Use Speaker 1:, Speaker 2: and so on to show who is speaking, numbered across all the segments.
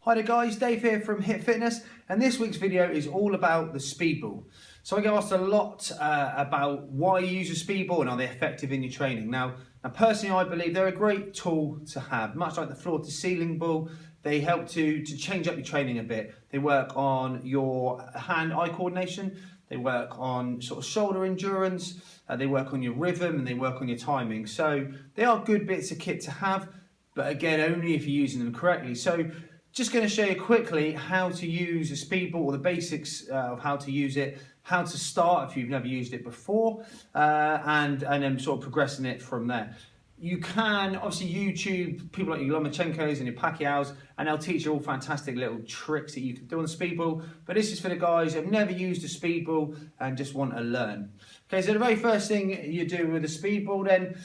Speaker 1: Hi there guys, Dave here from Hit Fitness, and this week's video is all about the Speedball. So I get asked a lot about why you use a Speedball and are they effective in your training. Now personally I believe they're a great tool to have, much like the floor to ceiling ball. They help to change up your training a bit. They work on your hand-eye coordination, they work on sort of shoulder endurance, they work on your rhythm, and they work on your timing. So they are good bits of kit to have, but again only if you're using them correctly. So just going to show you quickly how to use a Speedball, or the basics of how to use it, how to start if you've never used it before, and then sort of progressing it from there. You can obviously YouTube people like your Lomachenkos and your Pacquiaos, and they'll teach you all fantastic little tricks that you can do on the Speedball. But this is for the guys who have never used a Speedball and just want to learn. Okay, so the very first thing you do with a Speedball then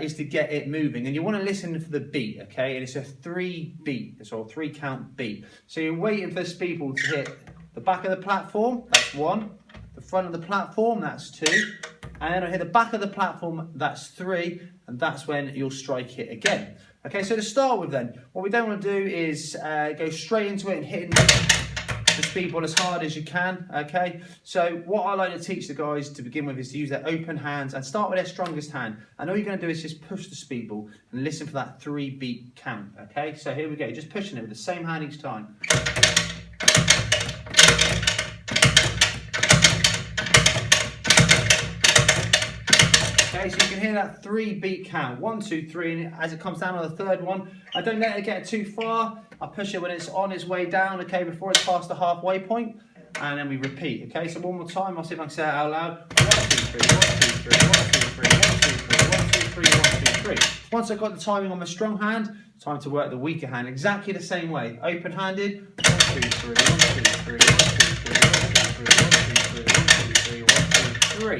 Speaker 1: is to get it moving, and you want to listen for the beat. Okay, and it's a 3 beat, so a 3 count beat. So you're waiting for the Speedball to hit the back of the platform. That's 1. The front of the platform. That's 2. And then I'll hit the back of the platform, that's 3, and that's when you'll strike it again. Okay, so to start with then, what we don't want to do is go straight into it and hitting the Speedball as hard as you can, okay? So what I like to teach the guys to begin with is to use their open hands and start with their strongest hand. And all you're going to do is just push the Speedball and listen for that 3 beat count, okay? So here we go, just pushing it with the same hand each time. Okay, so you can hear that 3 beat count, 1, 2, 3, and as it comes down on the third one, I don't let it get too far. I push it when it's on its way down, okay, before it's past the halfway point, and then we repeat, okay? So one more time, I'll see if I can say it out loud. 1, 2, 3, 1, 2, 3, 1, 2, 3, 1, 2, 3, 1, 2, 3, 1, 2, 3. Once I've got the timing on my strong hand, time to work the weaker hand exactly the same way. Open-handed, 1, 2, 3, 1, 2, 3, 1, 2, 3, 1, 2, 3, 1, 2, 3, 1, 2, 3, 1, 2, 3.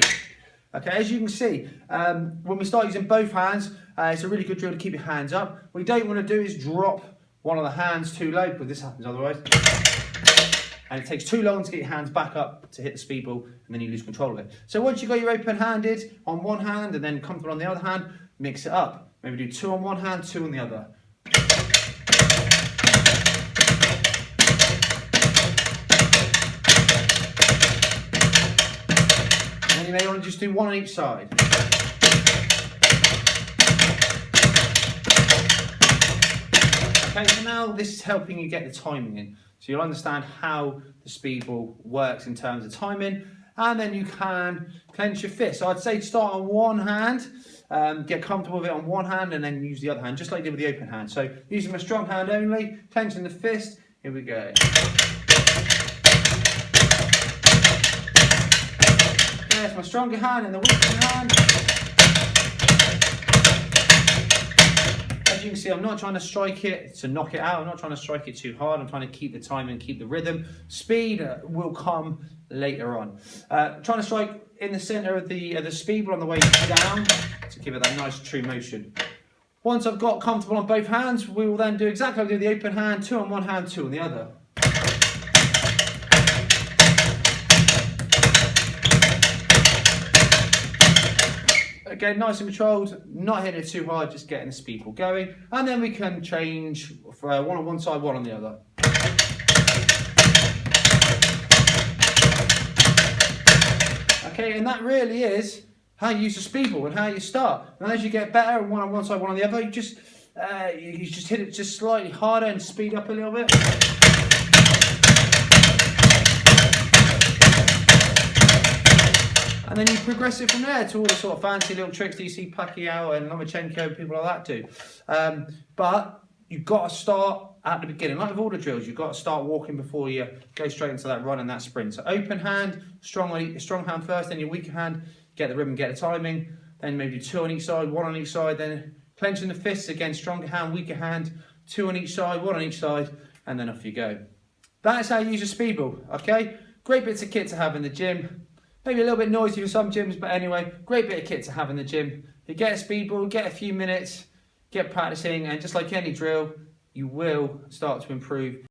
Speaker 1: Okay, as you can see, when we start using both hands, it's a really good drill to keep your hands up. What you don't want to do is drop one of the hands too low, because this happens otherwise. And it takes too long to get your hands back up to hit the Speedball, and then you lose control of it. So once you've got your open-handed on one hand and then comfortable on the other hand, mix it up. Maybe do 2 on one hand, 2 on the other. You may want to just do 1 on each side. Okay, so now this is helping you get the timing in. So you'll understand how the Speedball works in terms of timing, and then you can clench your fist. So I'd say start on one hand, get comfortable with it on one hand, and then use the other hand, just like you did with the open hand. So using my strong hand only, clenching the fist, here we go. There's my stronger hand and the weaker hand. As you can see, I'm not trying to strike it to knock it out. I'm not trying to strike it too hard. I'm trying to keep the time and keep the rhythm. Speed will come later on. Trying to strike in the center of the Speedball on the way down to give it that nice true motion. Once I've got comfortable on both hands, we will then do exactly like we do the open hand, 2 on one hand, 2 on the other. Again, nice and controlled, not hitting it too hard, just getting the Speedball going. And then we can change for 1 on one side, 1 on the other. Okay, and that really is how you use the Speedball and how you start. And as you get better, 1 on one side, 1 on the other, you just hit it just slightly harder and speed up a little bit. And then you progress it from there to all the sort of fancy little tricks that you see Pacquiao and Lomachenko, people like that do. But you've got to start at the beginning. Like with all the drills, you've got to start walking before you go straight into that run and that sprint. So open hand, strong hand first, then your weaker hand, get the rhythm, get the timing. Then maybe 2 on each side, 1 on each side. Then clenching the fists, again, stronger hand, weaker hand, 2 on each side, 1 on each side, and then off you go. That's how you use a Speedball, okay? Great bits of kit to have in the gym. Maybe a little bit noisy for some gyms, but anyway, great bit of kit to have in the gym. You get a Speedball, get a few minutes, get practicing, and just like any drill, you will start to improve